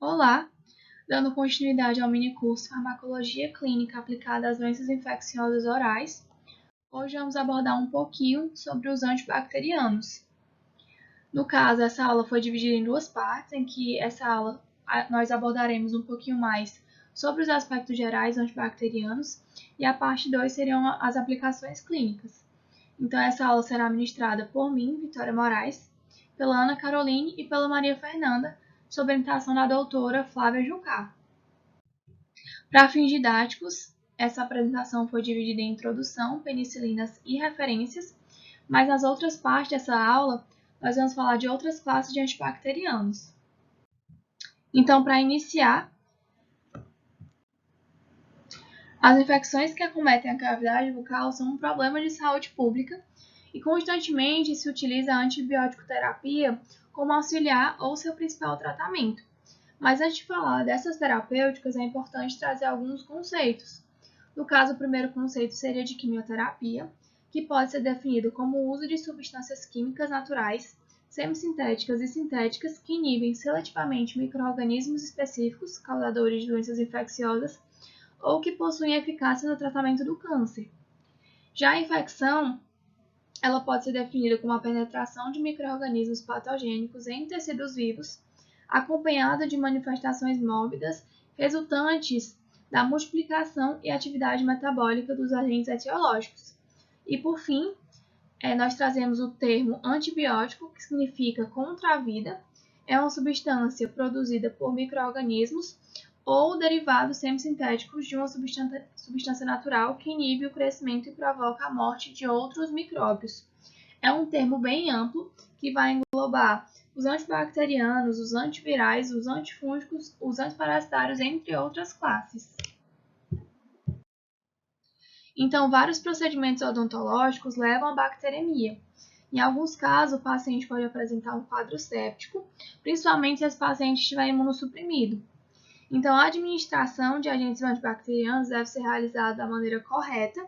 Olá, dando continuidade ao minicurso Farmacologia Clínica aplicada às doenças infecciosas orais. Hoje vamos abordar um pouquinho sobre os antibacterianos. No caso, essa aula foi dividida em duas partes, em que essa aula nós abordaremos um pouquinho mais sobre os aspectos gerais antibacterianos e a parte 2 seriam as aplicações clínicas. Então, essa aula será ministrada por mim, Vitória Moraes, pela Ana Caroline e pela Maria Fernanda, sob orientação da doutora Flávia Jucá. Para fins didáticos, essa apresentação foi dividida em introdução, penicilinas e referências, mas nas outras partes dessa aula, nós vamos falar de outras classes de antibacterianos. Então, para iniciar, as infecções que acometem a cavidade bucal são um problema de saúde pública e constantemente se utiliza a antibiótico terapia como auxiliar ou seu principal tratamento. Mas antes de falar dessas terapêuticas, é importante trazer alguns conceitos. No caso, o primeiro conceito seria de quimioterapia, que pode ser definido como o uso de substâncias químicas naturais, semissintéticas e sintéticas que inibem seletivamente micro-organismos específicos, causadores de doenças infecciosas, ou que possuem eficácia no tratamento do câncer. Já a infecção, ela pode ser definida como a penetração de micro-organismos patogênicos em tecidos vivos, acompanhada de manifestações mórbidas resultantes da multiplicação e atividade metabólica dos agentes etiológicos. E, por fim, nós trazemos o termo antibiótico, que significa contra a vida. É uma substância produzida por micro-organismos ou derivados semissintéticos de uma substância natural que inibe o crescimento e provoca a morte de outros micróbios. É um termo bem amplo que vai englobar os antibacterianos, os antivirais, os antifúngicos, os antiparasitários, entre outras classes. Então, vários procedimentos odontológicos levam à bacteremia. Em alguns casos, o paciente pode apresentar um quadro séptico, principalmente se esse paciente estiver imunossuprimido. Então, a administração de agentes antibacterianos deve ser realizada da maneira correta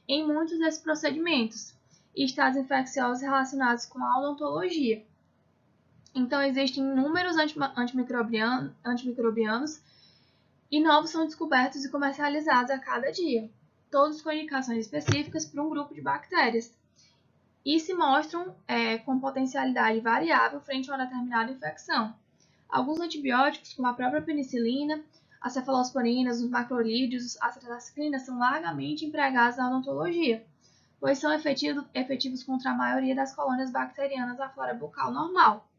em muitos desses procedimentos e estados infecciosos relacionados com a odontologia. Então, existem inúmeros antimicrobianos e novos são descobertos e comercializados a cada dia, todos com indicações específicas para um grupo de bactérias, e se mostram com potencialidade variável frente a uma determinada infecção. Alguns antibióticos, como a própria penicilina, as cefalosporinas, os macrolídeos, as tetracyclinas, são largamente empregados na odontologia, pois são efetivos contra a maioria das colônias bacterianas da flora bucal normal.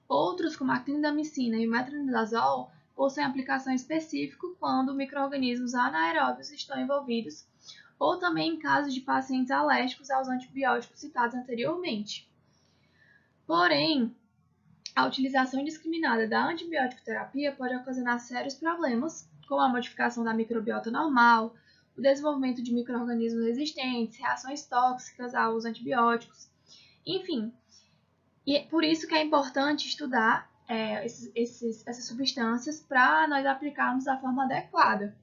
Outros, como a clindamicina e o metronidazol, possuem aplicação específica quando micro-organismos anaeróbios estão envolvidos, ou também em casos de pacientes alérgicos aos antibióticos citados anteriormente. Porém, a utilização indiscriminada da antibiótico terapia pode ocasionar sérios problemas, como a modificação da microbiota normal, o desenvolvimento de micro-organismos resistentes, reações tóxicas aos antibióticos, enfim. E por isso que é importante estudar essas substâncias para nós aplicarmos da forma adequada.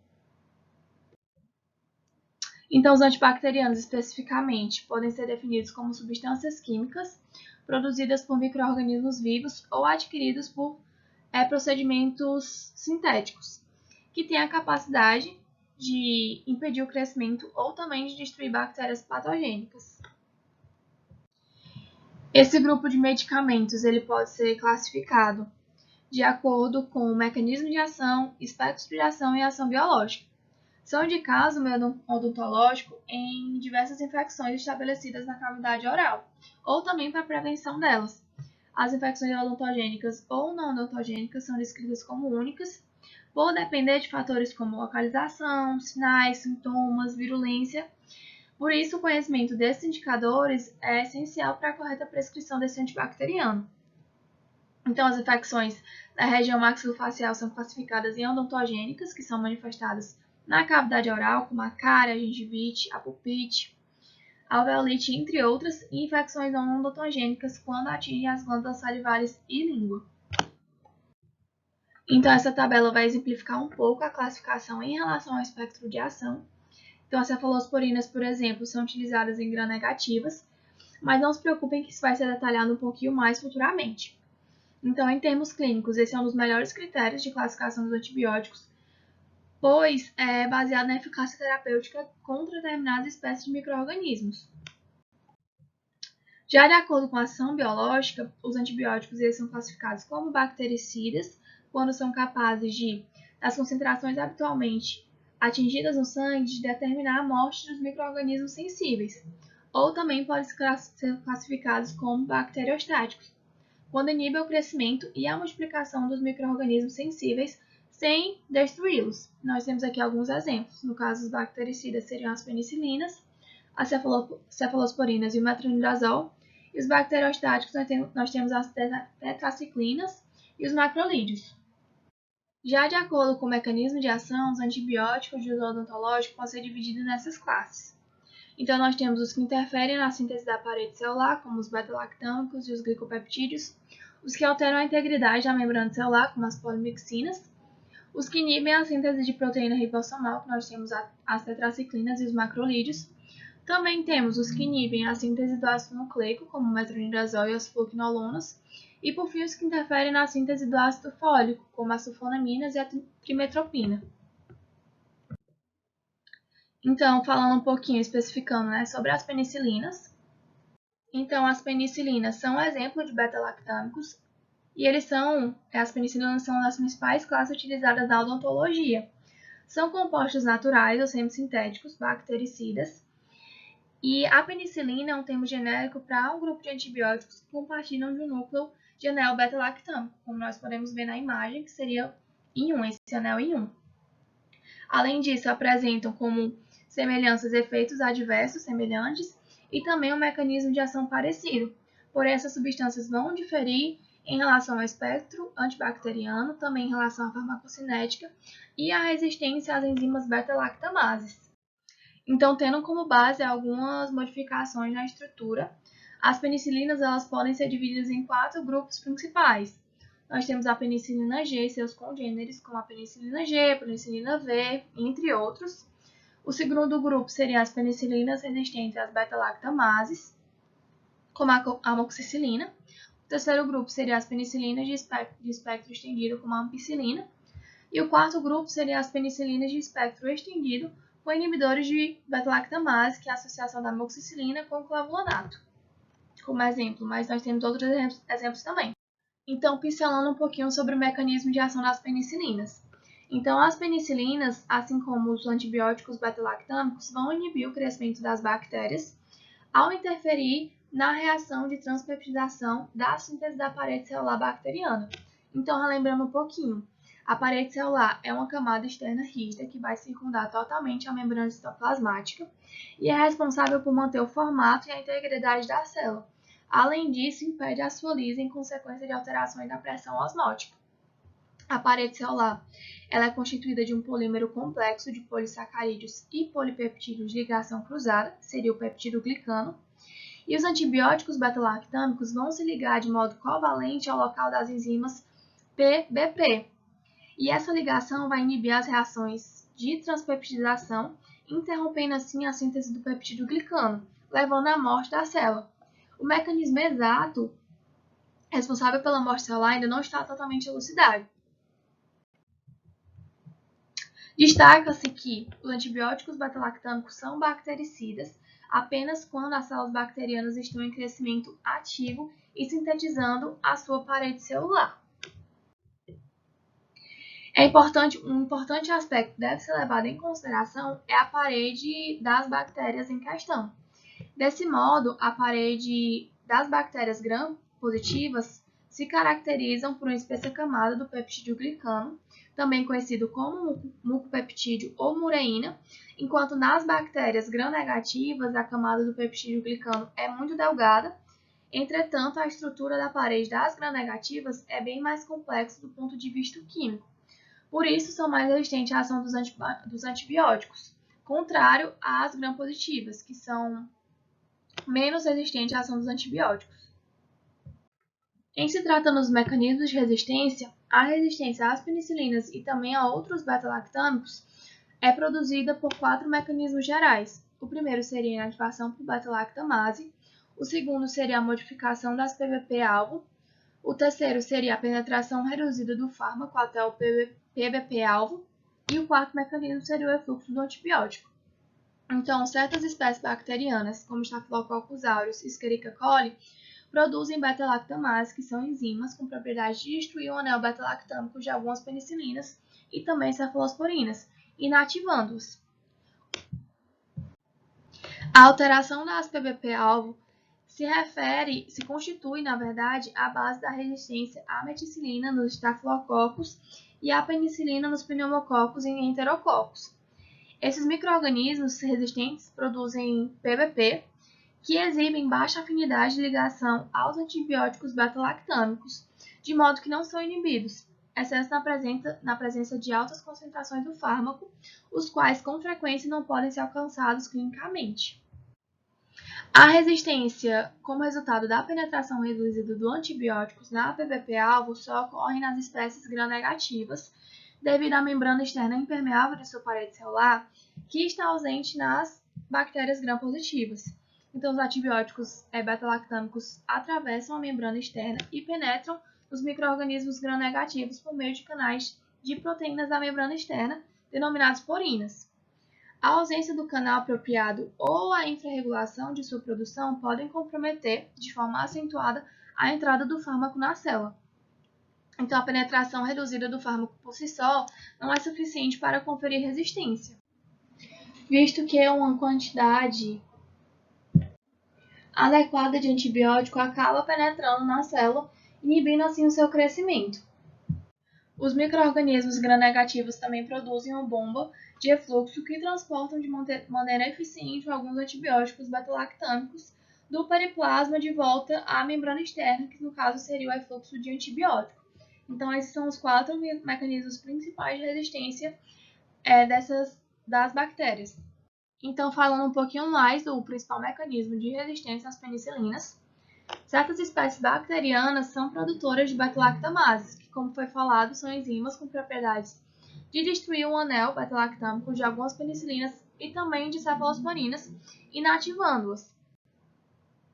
Então, os antibacterianos, especificamente, podem ser definidos como substâncias químicas produzidas por micro-organismos vivos ou adquiridos por procedimentos sintéticos, que têm a capacidade de impedir o crescimento ou também de destruir bactérias patogênicas. Esse grupo de medicamentos ele pode ser classificado de acordo com o mecanismo de ação, espectro de ação e ação biológica. São indicados no meio odontológico em diversas infecções estabelecidas na cavidade oral, ou também para a prevenção delas. As infecções odontogênicas ou não odontogênicas são descritas como únicas, por depender de fatores como localização, sinais, sintomas, virulência. Por isso, o conhecimento desses indicadores é essencial para a correta prescrição desse antibacteriano. Então, as infecções da região maxilofacial são classificadas em odontogênicas, que são manifestadas na cavidade oral, como a cárie, a gengivite, a pulpite, a alveolite, entre outras, e infecções não odontogênicas quando atingem as glândulas salivares e língua. Então, essa tabela vai exemplificar um pouco a classificação em relação ao espectro de ação. Então, as cefalosporinas, por exemplo, são utilizadas em gram-negativas, mas não se preocupem que isso vai ser detalhado um pouquinho mais futuramente. Então, em termos clínicos, esse é um dos melhores critérios de classificação dos antibióticos, pois é baseado na eficácia terapêutica contra determinadas espécies de micro-organismos. Já de acordo com a ação biológica, os antibióticos eles são classificados como bactericidas, quando são capazes de, nas concentrações habitualmente atingidas no sangue, de determinar a morte dos micro-organismos sensíveis, ou também podem ser classificados como bacteriostáticos, quando inibem o crescimento e a multiplicação dos micro-organismos sensíveis sem destruí-los. Nós temos aqui alguns exemplos. No caso, os bactericidas seriam as penicilinas, as cefalosporinas e o metronidazol. E os bacteriostáticos, nós temos as tetraciclinas e os macrolídeos. Já de acordo com o mecanismo de ação, os antibióticos de uso odontológico podem ser divididos nessas classes. Então, nós temos os que interferem na síntese da parede celular, como os beta-lactâmicos e os glicopeptídeos, os que alteram a integridade da membrana celular, como as polimixinas, os que inibem a síntese de proteína ribosomal, que nós temos as tetraciclinas e os macrolídeos. Também temos os que inibem a síntese do ácido nucleico, como o metronidazol e as fluoquinolonas, e por fim os que interferem na síntese do ácido fólico, como as sulfonaminas e a trimetopina. Então, falando um pouquinho, especificando, sobre as penicilinas. Então, as penicilinas são um exemplo de beta-lactâmicos e as penicilinas são uma das principais classes utilizadas na odontologia. São compostos naturais ou semissintéticos, bactericidas, e a penicilina é um termo genérico para um grupo de antibióticos que compartilham de um núcleo de anel beta-lactâmico, como nós podemos ver na imagem, que seria em 1, esse anel em 1. Além disso, apresentam como semelhanças efeitos adversos semelhantes e também um mecanismo de ação parecido. Porém, essas substâncias vão diferir em relação ao espectro antibacteriano, também em relação à farmacocinética e à resistência às enzimas beta-lactamases. Então, tendo como base algumas modificações na estrutura, as penicilinas elas podem ser divididas em 4 grupos principais. Nós temos a penicilina G e seus congêneres, como a penicilina G, a penicilina V, entre outros. O segundo grupo seria as penicilinas resistentes às beta-lactamases, como a amoxicilina. O terceiro grupo seria as penicilinas de espectro estendido, como a ampicilina. E o quarto grupo seria as penicilinas de espectro estendido, com inibidores de beta-lactamase, que é a associação da amoxicilina com o clavulanato, como exemplo, mas nós temos outros exemplos também. Então, pincelando um pouquinho sobre o mecanismo de ação das penicilinas. Então, as penicilinas, assim como os antibióticos beta-lactâmicos, vão inibir o crescimento das bactérias ao interferir na reação de transpeptidação da síntese da parede celular bacteriana. Então, relembrando um pouquinho, a parede celular é uma camada externa rígida que vai circundar totalmente a membrana citoplasmática e é responsável por manter o formato e a integridade da célula. Além disso, impede a sua lise em consequência de alterações da pressão osmótica. A parede celular ela é constituída de um polímero complexo de polissacarídeos e polipeptídeos de ligação cruzada, seria o peptidoglicano, e os antibióticos beta-lactâmicos vão se ligar de modo covalente ao local das enzimas PBP. E essa ligação vai inibir as reações de transpeptidação, interrompendo assim a síntese do peptidoglicano, levando à morte da célula. O mecanismo exato responsável pela morte celular ainda não está totalmente elucidado. Destaca-se que os antibióticos beta-lactâmicos são bactericidas apenas quando as células bacterianas estão em crescimento ativo e sintetizando a sua parede celular. Um importante aspecto que deve ser levado em consideração é a parede das bactérias em questão. Desse modo, a parede das bactérias gram-positivas se caracterizam por uma espessa camada do peptidoglicano, também conhecido como mucopeptídeo ou mureína, enquanto nas bactérias gram-negativas a camada do peptidoglicano é muito delgada. Entretanto, a estrutura da parede das gram-negativas é bem mais complexa do ponto de vista químico. Por isso, são mais resistentes à ação dos antibióticos, contrário às gram-positivas, que são menos resistentes à ação dos antibióticos. Em se tratando dos mecanismos de resistência, a resistência às penicilinas e também a outros beta-lactâmicos é produzida por 4 mecanismos gerais. O primeiro seria a ativação por beta-lactamase, o segundo seria a modificação das PBP-alvo, O terceiro seria a penetração reduzida do fármaco até o PBP-alvo. E o quarto mecanismo seria o efluxo do antibiótico. Então, certas espécies bacterianas, como Staphylococcus aureus e Escherichia coli, produzem beta-lactamase, que são enzimas com propriedade de destruir o anel beta-lactâmico de algumas penicilinas e também cefalosporinas, inativando-os. A alteração das PBP-alvo se constitui, na verdade, à base da resistência à meticilina nos Staphylococcus e à penicilina nos pneumococos e enterococos. Esses micro-organismos resistentes produzem PBP, que exibem baixa afinidade de ligação aos antibióticos beta-lactâmicos, de modo que não são inibidos, exceto na presença de altas concentrações do fármaco, os quais com frequência não podem ser alcançados clinicamente. A resistência, como resultado da penetração reduzida do antibióticos na PBP-alvo, só ocorre nas espécies gram-negativas, devido à membrana externa impermeável de sua parede celular, que está ausente nas bactérias gram-positivas. Então, os antibióticos beta-lactâmicos atravessam a membrana externa e penetram nos micro-organismos gram-negativos por meio de canais de proteínas da membrana externa, denominados porinas. A ausência do canal apropriado ou a infrarregulação de sua produção podem comprometer, de forma acentuada, a entrada do fármaco na célula. Então, a penetração reduzida do fármaco por si só não é suficiente para conferir resistência, visto que uma quantidade adequada de antibiótico acaba penetrando na célula, inibindo assim o seu crescimento. Os micro-organismos gram-negativos também produzem uma bomba de efluxo que transportam de maneira eficiente alguns antibióticos beta-lactâmicos do periplasma de volta à membrana externa, que no caso seria o efluxo de antibiótico. Então, esses são os 4 mecanismos principais de resistência das bactérias. Então, falando um pouquinho mais do principal mecanismo de resistência às penicilinas, certas espécies bacterianas são produtoras de beta-lactamases, que, como foi falado, são enzimas com propriedades de destruir o anel beta-lactâmico de algumas penicilinas e também de cefalosporinas, inativando-as.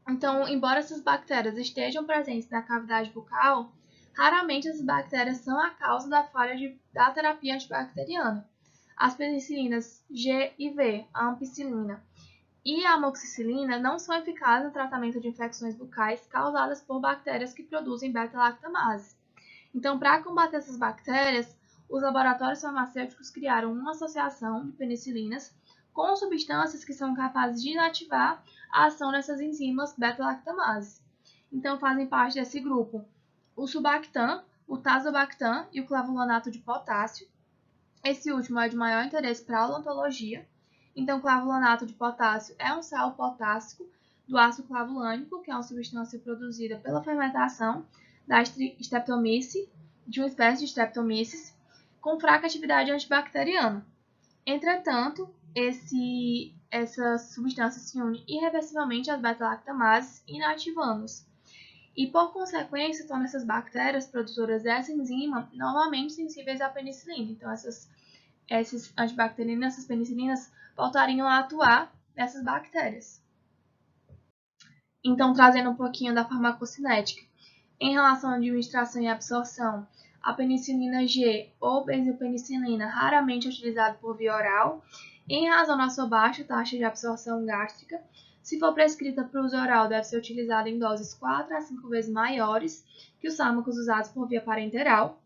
Então, embora essas bactérias estejam presentes na cavidade bucal, raramente essas bactérias são a causa da falha da terapia antibacteriana. As penicilinas G e V, a ampicilina e a amoxicilina não são eficazes no tratamento de infecções bucais causadas por bactérias que produzem beta-lactamase. Então, para combater essas bactérias, os laboratórios farmacêuticos criaram uma associação de penicilinas com substâncias que são capazes de inativar a ação dessas enzimas beta-lactamase. Então, fazem parte desse grupo o Subactam, o Tazobactam e o clavulanato de potássio. Esse último é de maior interesse para a odontologia. Então, clavulanato de potássio é um sal potássico do ácido clavulânico, que é uma substância produzida pela fermentação da Streptomyces, de uma espécie de Streptomyces, com fraca atividade antibacteriana. Entretanto, essa substância se une irreversivelmente às beta-lactamases, inativando-os. E, por consequência, torna essas bactérias produtoras dessa enzima novamente sensíveis à penicilina. Então, essas antibacterianas, essas penicilinas, voltariam a atuar nessas bactérias. Então, trazendo um pouquinho da farmacocinética. Em relação à administração e absorção, a penicilina G ou benzopenicilina raramente é utilizada por via oral, em razão da sua baixa taxa de absorção gástrica. Se for prescrita para uso oral, deve ser utilizada em doses 4 a 5 vezes maiores que os fármacos usados por via parenteral.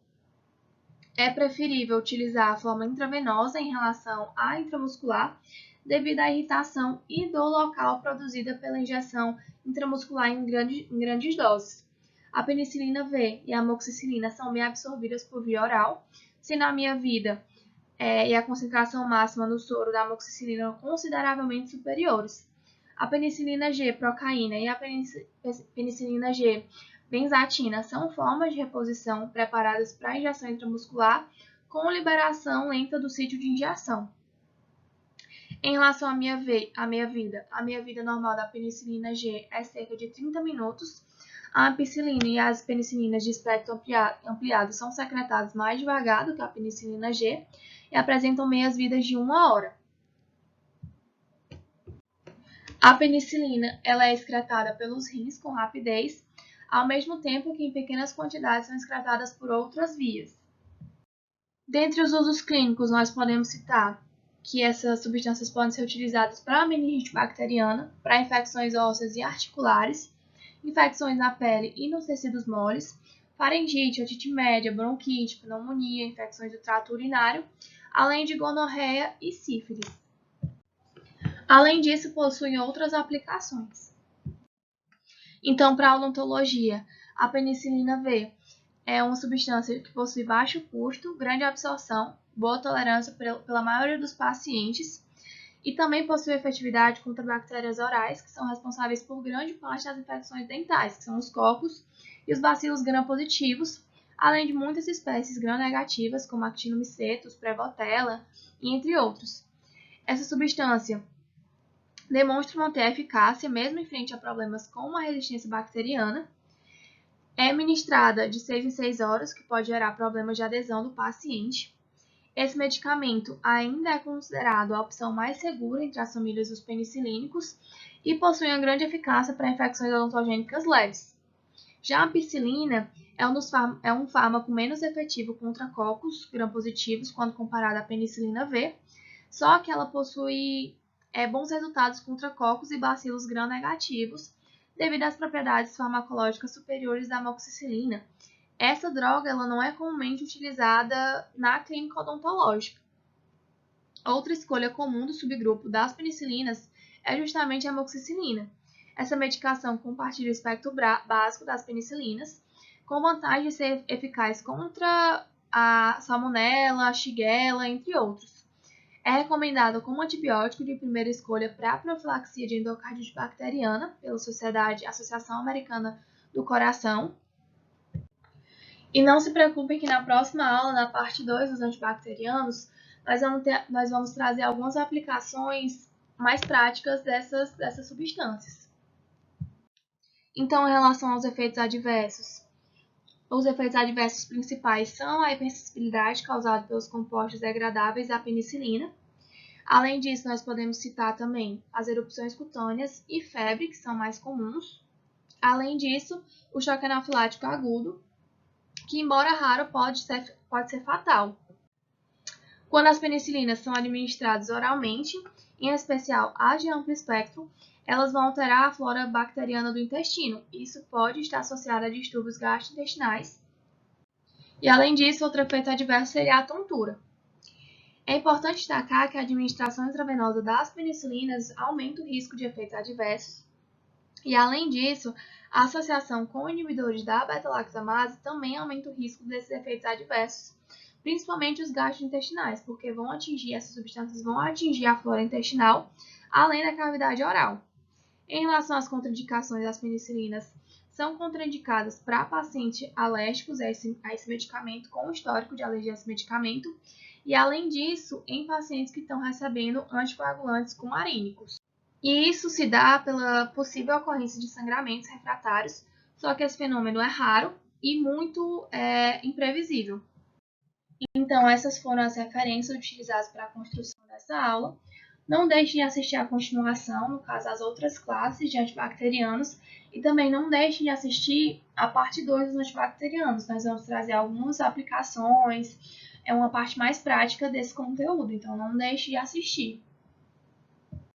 É preferível utilizar a forma intravenosa em relação à intramuscular, devido à irritação e dor local produzida pela injeção intramuscular em grandes doses. A penicilina V e a amoxicilina são bem absorvidas por via oral, sendo a meia-vida e a concentração máxima no soro da amoxicilina consideravelmente superiores. A penicilina G procaína e a penicilina G benzatina são formas de reposição preparadas para injeção intramuscular com liberação lenta do sítio de injeção. Em relação à meia-vida, a meia-vida normal da penicilina G é cerca de 30 minutos. A ampicilina e as penicilinas de espectro ampliado são secretadas mais devagar do que a penicilina G e apresentam meias-vidas de 1 hora. A penicilina ela é excretada pelos rins com rapidez. ao mesmo tempo que em pequenas quantidades são excretadas por outras vias. Dentre os usos clínicos, nós podemos citar que essas substâncias podem ser utilizadas para a meningite bacteriana, para infecções ósseas e articulares, infecções na pele e nos tecidos moles, faringite, otite média, bronquite, pneumonia, infecções do trato urinário, além de gonorreia e sífilis. Além disso, possuem outras aplicações. Então, para a odontologia, a penicilina V é uma substância que possui baixo custo, grande absorção, boa tolerância pela maioria dos pacientes e também possui efetividade contra bactérias orais, que são responsáveis por grande parte das infecções dentais, que são os cocos e os bacilos gram-positivos, além de muitas espécies gram-negativas, como actinomycetus, prevotella e entre outros. Essa substância demonstra manter a eficácia mesmo em frente a problemas como a resistência bacteriana. É ministrada de 6 em 6 horas, que pode gerar problemas de adesão do paciente. Esse medicamento ainda é considerado a opção mais segura entre as famílias dos penicilínicos e possui uma grande eficácia para infecções odontogênicas leves. Já a ampicilina é um fármaco menos efetivo contra cocos gram-positivos quando comparado à penicilina V, só que ela possui bons resultados contra cocos e bacilos gram-negativos devido às propriedades farmacológicas superiores da amoxicilina. Essa droga ela não é comumente utilizada na clínica odontológica. Outra escolha comum do subgrupo das penicilinas é justamente a amoxicilina. Essa medicação compartilha o espectro básico das penicilinas, com vantagem de ser eficaz contra a salmonela, a shigella, entre outros. É recomendada como antibiótico de primeira escolha para a profilaxia de endocardite bacteriana pela Associação Americana do Coração. E não se preocupem que na próxima aula, na parte 2 dos antibacterianos, nós vamos trazer algumas aplicações mais práticas dessas substâncias. Então, em relação aos efeitos adversos, os efeitos adversos principais são a hipersensibilidade causada pelos compostos degradáveis à penicilina. Além disso, nós podemos citar também as erupções cutâneas e febre, que são mais comuns. Além disso, o choque anafilático agudo, que, embora raro, pode ser fatal. Quando as penicilinas são administradas oralmente, em especial as de amplo espectro, elas vão alterar a flora bacteriana do intestino. Isso pode estar associado a distúrbios gastrointestinais. E, além disso, outro efeito adverso seria a tontura. É importante destacar que a administração intravenosa das penicilinas aumenta o risco de efeitos adversos. E, além disso, a associação com inibidores da beta-lactamase também aumenta o risco desses efeitos adversos, principalmente os gastrointestinais, porque essas substâncias vão atingir a flora intestinal, além da cavidade oral. Em relação às contraindicações das penicilinas, são contraindicadas para pacientes alérgicos a esse medicamento, com histórico de alergia a esse medicamento, e, além disso, em pacientes que estão recebendo anticoagulantes cumarínicos. E isso se dá pela possível ocorrência de sangramentos refratários, só que esse fenômeno é raro e muito imprevisível. Então, essas foram as referências utilizadas para a construção dessa aula. Não deixe de assistir a continuação, no caso, as outras classes de antibacterianos, e também não deixe de assistir a parte 2 dos antibacterianos. Nós vamos trazer algumas aplicações, uma parte mais prática desse conteúdo, então não deixe de assistir.